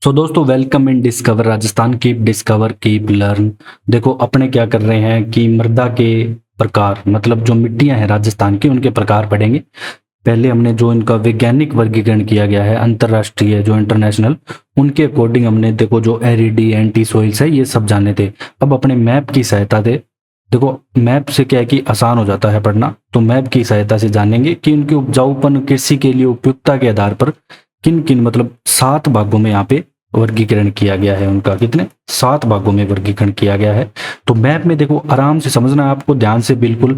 सो दोस्तों, welcome in discover Rajasthan. Keep discover keep learn. देखो अपने क्या कर रहे हैं कि मृदा के प्रकार, मतलब जो मिट्टियां हैं राजस्थान की, उनके प्रकार पढ़ेंगे। पहले हमने जो इनका वैज्ञानिक वर्गीकरण किया गया है, अंतरराष्ट्रीय जो इंटरनेशनल, उनके अकॉर्डिंग हमने देखो जो एरिडी एंटी सोइल्स है ये सब जाने थे। अब अपने मैप की सहायता से, देखो मैप से क्या है कि आसान हो जाता है पढ़ना, तो मैप की सहायता से जानेंगे कि उनके उपजाऊपन कृषि के लिए उपयुक्तता के आधार पर किन किन, मतलब 7 भागों में यहाँ पे वर्गीकरण किया गया है। उनका कितने 7 भागों में वर्गीकरण किया गया है। तो मैप में देखो आराम से समझना है आपको, ध्यान से बिल्कुल।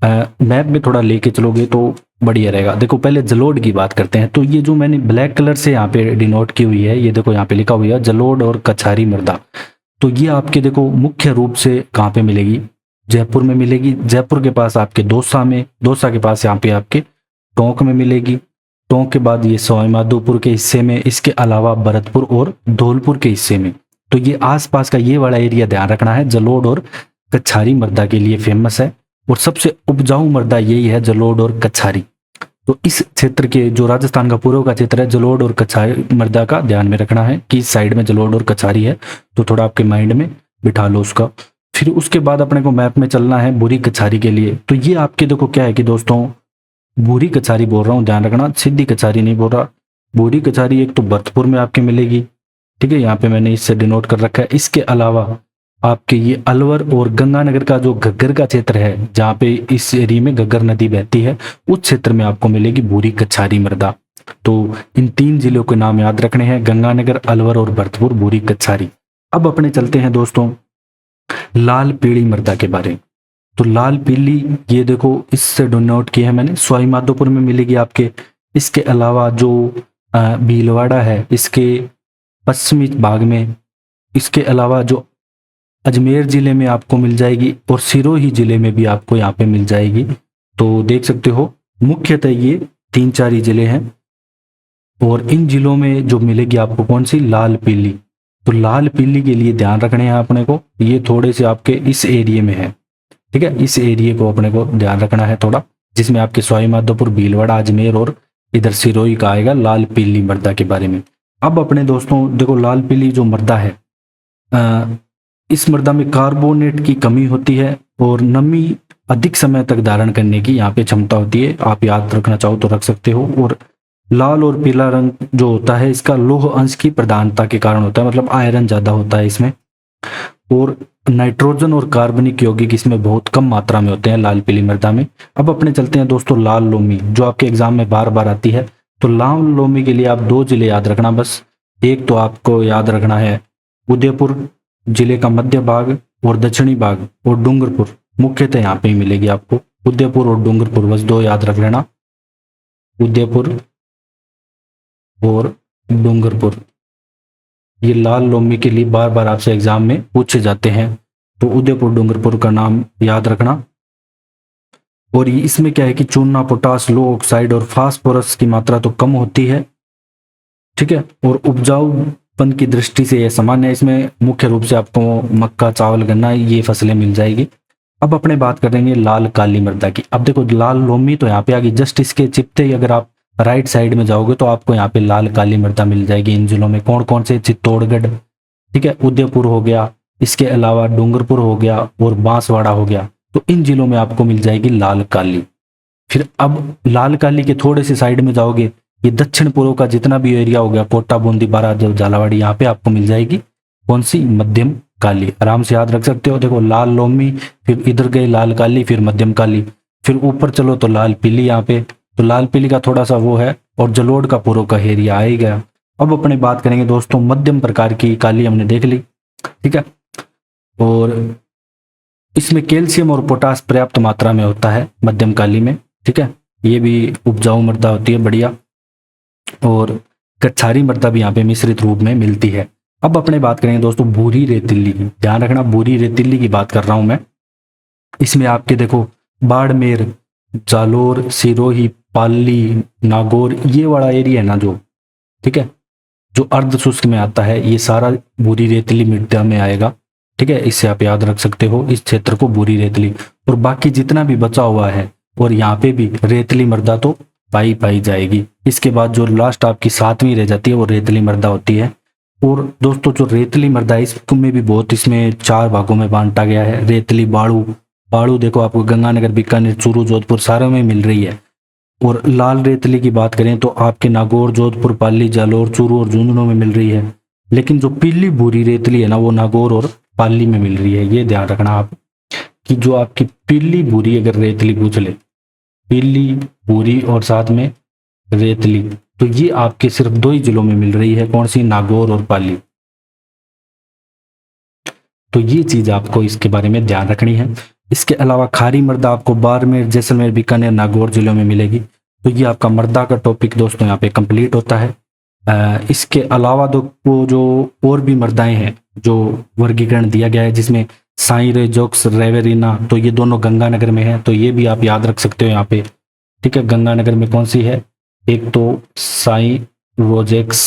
मैप में थोड़ा लेके चलोगे तो बढ़िया रहेगा। देखो पहले जलोढ़ की बात करते हैं। तो ये जो मैंने ब्लैक कलर से यहाँ पे डिनोट की हुई है, ये देखो यहाँ पे लिखा हुआ है जलोढ़ और कछारी मृदा। तो ये आपके देखो मुख्य रूप से कहाँ पे मिलेगी? जयपुर में मिलेगी। जयपुर के पास आपके दौसा में, दौसा के पास यहाँ पे आपके टोंक में मिलेगी। टोंक के बाद ये सवाई माधोपुर के हिस्से में, इसके अलावा भरतपुर और धौलपुर के हिस्से में। तो ये आसपास का ये वाला एरिया ध्यान रखना है। जलोढ़ और कछारी मृदा के लिए फेमस है और सबसे उपजाऊ मृदा यही है, जलोढ़ और कछारी। तो इस क्षेत्र के जो राजस्थान का पूर्व का क्षेत्र है, जलोढ़ और कछारी मृदा का ध्यान में रखना है कि इस साइड में जलोढ़ और कछारी है। तो थोड़ा आपके माइंड में बिठा लो उसका। फिर उसके बाद अपने को मैप में चलना है भूरी कछारी के लिए। तो ये आपके देखो क्या है कि दोस्तों, भूरी कछारी बोल रहा हूँ, ध्यान रखना, सीधी कछारी नहीं बोल रहा। भूरी कछारी एक तो भरतपुर में आपके मिलेगी, ठीक है, यहाँ पे मैंने इससे डिनोट कर रखा है। इसके अलावा आपके ये अलवर और गंगानगर का जो घग्गर का क्षेत्र है, जहाँ पे इस एरिया में घग्गर नदी बहती है, उस क्षेत्र में आपको मिलेगी भूरी कछारी मृदा। तो इन 3 जिलों के नाम याद रखने हैं, गंगानगर, अलवर और भरतपुर, भूरी कछारी। अब अपने चलते हैं दोस्तों लाल पीली मृदा के बारे में। तो लाल पीली ये देखो इससे डिनोट किया है मैंने, सवाई माधोपुर में मिलेगी आपके। इसके अलावा जो भीलवाड़ा है, इसके पश्चिमी भाग में। इसके अलावा जो अजमेर जिले में आपको मिल जाएगी और सिरोही जिले में भी आपको यहाँ पे मिल जाएगी। तो देख सकते हो मुख्यतः ये 3-4 ही जिले हैं और इन जिलों में जो मिलेगी आपको कौन सी, लाल पीली। तो लाल पीली के लिए ध्यान रखने हैं अपने को, ये थोड़े से आपके इस एरिया में है, ठीक है, इस एरिया को अपने को ध्यान रखना है थोड़ा, जिसमें आपके सवाई माधोपुर, भीलवाड़ा, अजमेर और इधर सिरोही का आएगा लाल पीली मृदा के बारे में। अब अपने दोस्तों देखो लाल पीली जो मृदा है, इस मृदा में कार्बोनेट की कमी होती है और नमी अधिक समय तक धारण करने की यहाँ पे क्षमता होती है। आप याद रखना चाहो तो रख सकते हो। और लाल और पीला रंग जो होता है, इसका लौह अंश की प्रधानता के कारण होता है, मतलब आयरन ज्यादा होता है इसमें। और नाइट्रोजन और कार्बनिक यौगिक इसमें बहुत कम मात्रा में होते हैं लाल पीली मृदा में। अब अपने चलते हैं दोस्तों लाल लोमी, जो आपके एग्जाम में बार बार आती है। तो लाल लोमी के लिए आप 2 जिले याद रखना बस। एक तो आपको याद रखना है उदयपुर जिले का मध्य भाग और दक्षिणी भाग, और डूंगरपुर मुख्यतः यहाँ पे ही मिलेगी आपको। उदयपुर और डूंगरपुर बस 2 याद रख लेना, उदयपुर और डूंगरपुर। ये लाल लोमी के लिए बार बार आपसे एग्जाम में पूछे जाते हैं, तो उदयपुर डूंगरपुर का नाम याद रखना। और ये इसमें क्या है कि चूना, पोटास, लो ऑक्साइड और फास्फोरस की मात्रा तो कम होती है, ठीक है, और उपजाऊपन की दृष्टि से यह सामान्य है। इसमें मुख्य रूप से आपको मक्का, चावल, गन्ना ये फसलें मिल जाएगी। अब अपने बात करेंगे लाल काली मृदा की। अब देखो लाल लोमी तो यहाँ पे आ गई, जस्ट इसके चिपते ही अगर आप राइट साइड में जाओगे तो आपको यहाँ पे लाल काली मृदा मिल जाएगी। इन जिलों में कौन कौन से, चित्तौड़गढ़, ठीक है, उदयपुर हो गया, इसके अलावा डूंगरपुर हो गया और बांसवाड़ा हो गया। तो इन जिलों में आपको मिल जाएगी लाल काली। फिर अब लाल काली के थोड़े से साइड में जाओगे, ये दक्षिण पूर्व का जितना भी एरिया हो गया, कोटा, बूंदी, बारा, झालावाड़ी, यहाँ पे आपको मिल जाएगी कौन सी, मध्यम काली। आराम से याद रख सकते हो। देखो लाल लोमी, फिर इधर गई लाल काली, फिर मध्यम काली, फिर ऊपर चलो तो लाल पीली यहाँ पे। तो लाल पीली का थोड़ा सा वो है, और जलोढ़ का पूर्व का एरिया आ ही गया। अब अपने बात करेंगे दोस्तों मध्यम प्रकार की काली, हमने देख ली, ठीक है, और इसमें कैल्शियम और पोटास पर्याप्त मात्रा में होता है मध्यम काली में, ठीक है, ये भी उपजाऊ मृदा होती है बढ़िया। और कछारी मृदा भी यहाँ पे मिश्रित रूप में मिलती है। अब अपने बात करेंगे दोस्तों भूरी रेतीली की, ध्यान रखना भूरी रेतीली की बात कर रहा हूं मैं। इसमें आपके देखो बाड़मेर, जालोर, सिरोही, पाली, नागौर, ये वाला एरिया है ना जो, ठीक है, जो अर्ध शुष्क में आता है, ये सारा भूरी रेतीली मृदा में आएगा, ठीक है, इससे आप याद रख सकते हो इस क्षेत्र को, भूरी रेतीली। और बाकी जितना भी बचा हुआ है, और यहाँ पे भी रेतीली मृदा तो पाई जाएगी। इसके बाद जो लास्ट आपकी 7वीं रह जाती है वो रेतीली मृदा होती है। और दोस्तों जो रेतली मृदा है इसमें भी बहुत, इसमें 4 भागों में बांटा गया है। रेतली, बाड़ू, बाड़ू देखो आपको गंगानगर, बीकानेर, चूरू, जोधपुर सारों में मिल रही है। और लाल रेतली की बात करें तो आपके नागौर, जोधपुर, पाली, जालौर, चूरू और झुंझुनू में मिल रही है। लेकिन जो पीली भूरी रेतली है ना वो नागौर और पाली में मिल रही है। ये ध्यान रखना आप कि जो आपकी पीली भूरी अगर रेतली पूछ ले, पीली भूरी और साथ में रेतली, तो ये आपके सिर्फ 2 ही जिलों में मिल रही है। कौन सी? नागौर और पाली। तो ये चीज आपको इसके बारे में ध्यान रखनी है। इसके अलावा खारी मृदा आपको बाड़मेर, जैसलमेर, बीकानेर, नागौर जिलों में मिलेगी। तो ये आपका मृदा का टॉपिक दोस्तों यहाँ पे कंप्लीट होता है। इसके अलावा वो जो और भी मृदाएं हैं जो वर्गीकरण दिया गया है, जिसमें साई रेजोक्स, रेवेरिना, तो ये दोनों गंगानगर में है। तो ये भी आप याद रख सकते हो यहाँ पे। ठीक है, गंगानगर में कौन सी है? एक तो साई रोजेक्स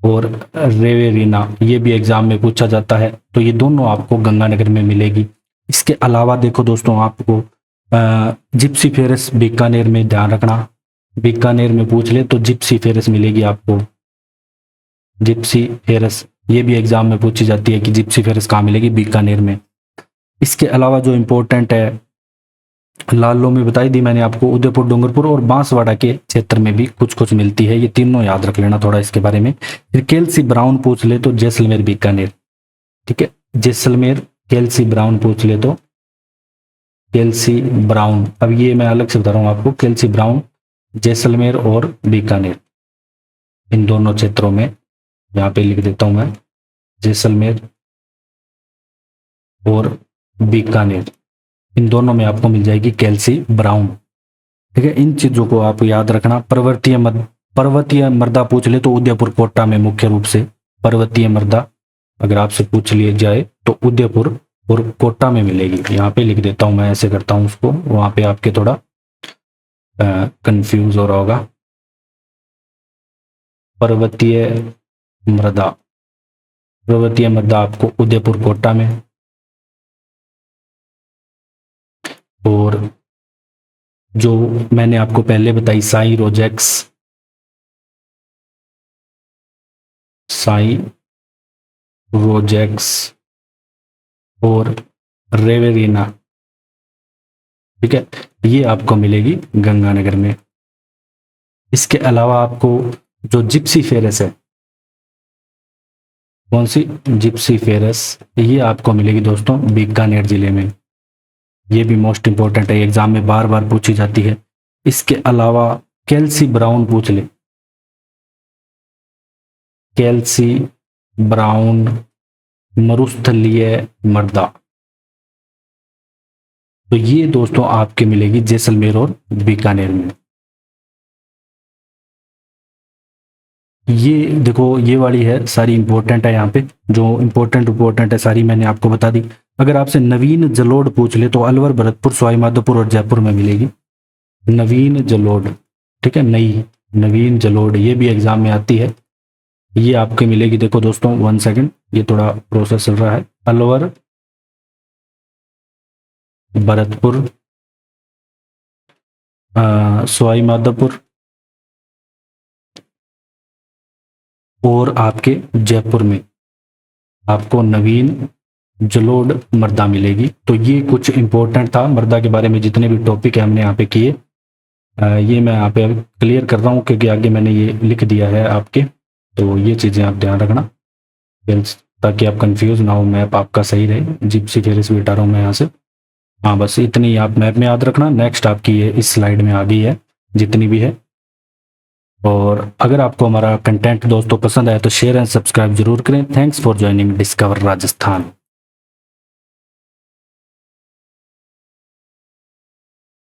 और रेवेरिना, ये भी एग्जाम में पूछा जाता है। तो ये दोनों आपको गंगानगर में मिलेगी। इसके अलावा देखो दोस्तों, आपको जिप्सीफेरस बीकानेर में ध्यान रखना, बीकानेर में पूछ ले तो जिप्सीफेरस मिलेगी आपको। जिप्सीफेरस ये भी एग्जाम में पूछी जाती है कि जिप्सीफेरस कहाँ मिलेगी? बीकानेर में। इसके अलावा जो इम्पोर्टेंट है, लालों में बताई दी मैंने आपको, उदयपुर, डूंगरपुर और बांसवाड़ा के क्षेत्र में भी कुछ कुछ मिलती है। ये तीनों याद रख लेना थोड़ा इसके बारे में। फिर कैल्सी ब्राउन पूछ ले तो जैसलमेर, बीकानेर। ठीक है, जैसलमेर, कैल्सी ब्राउन पूछ ले तो कैल्सी ब्राउन। अब ये मैं अलग से बता रहा हूँ आपको, कैल्सी ब्राउन जैसलमेर और बीकानेर, इन दोनों क्षेत्रों में यहाँ पे लिख देता हूं मैं, जैसलमेर और बीकानेर, इन दोनों में आपको मिल जाएगी कैल्सी ब्राउन। ठीक है, इन चीजों को आप याद रखना। पर्वतीय मृदा पूछ ले तो उदयपुर, कोटा में मुख्य रूप से पर्वतीय मृदा अगर आपसे पूछ लिए जाए तो उदयपुर और कोटा में मिलेगी। यहाँ पे लिख देता हूं मैं, ऐसे करता हूं उसको, वहां पे आपके थोड़ा कंफ्यूज हो रहा होगा। पर्वतीय मृदा, पर्वतीय मृदा आपको उदयपुर, कोटा में। और जो मैंने आपको पहले बताई साई रोजेक्स, साई रोजेक्स और रेवेरिना, ठीक है, ये आपको मिलेगी गंगानगर में। इसके अलावा आपको जो जिप्सीफेरस है, कौन सी? जिप्सीफेरस, ये आपको मिलेगी दोस्तों बीकानेर जिले में। ये भी मोस्ट इंपॉर्टेंट है, एग्जाम में बार बार पूछी जाती है। इसके अलावा कैल्सी ब्राउन पूछ ले, कैल्सी ब्राउन मरुस्थलीय मृदा, तो ये दोस्तों आपके मिलेगी जैसलमेर और बीकानेर में। ये देखो, ये वाली है सारी इंपॉर्टेंट है। यहाँ पे जो इंपॉर्टेंट है सारी मैंने आपको बता दी। अगर आपसे नवीन जलोढ़ पूछ ले तो अलवर, भरतपुर, सवाईमाधोपुर और जयपुर में मिलेगी नवीन जलोढ़। ठीक है, नई नवीन जलोढ़, ये भी एग्जाम में आती है। ये आपके मिलेगी, देखो दोस्तों 1 सेकंड, ये थोड़ा प्रोसेस चल रहा है। अलवर, भरतपुर, सवाईमाधोपुर और आपके जयपुर में आपको नवीन जलोढ़ मृदा मिलेगी। तो ये कुछ इंपॉर्टेंट था मृदा के बारे में, जितने भी टॉपिक है हमने यहाँ पे किए। ये मैं यहाँ पे क्लियर कर रहा हूँ क्योंकि आगे मैंने ये लिख दिया है आपके। तो ये चीज़ें आप ध्यान रखना ताकि आप कंफ्यूज ना हो, मैप आपका सही रहे। जिप्सीफेरस भी हटा रहा हूँ मैं यहाँ से। हाँ, बस इतनी आप मैप में याद रखना। नेक्स्ट आपकी ये इस स्लाइड में आ गई है जितनी भी है। और अगर आपको हमारा कंटेंट दोस्तों पसंद आया तो शेयर एंड सब्सक्राइब जरूर करें। Thanks for joining discover Rajasthan.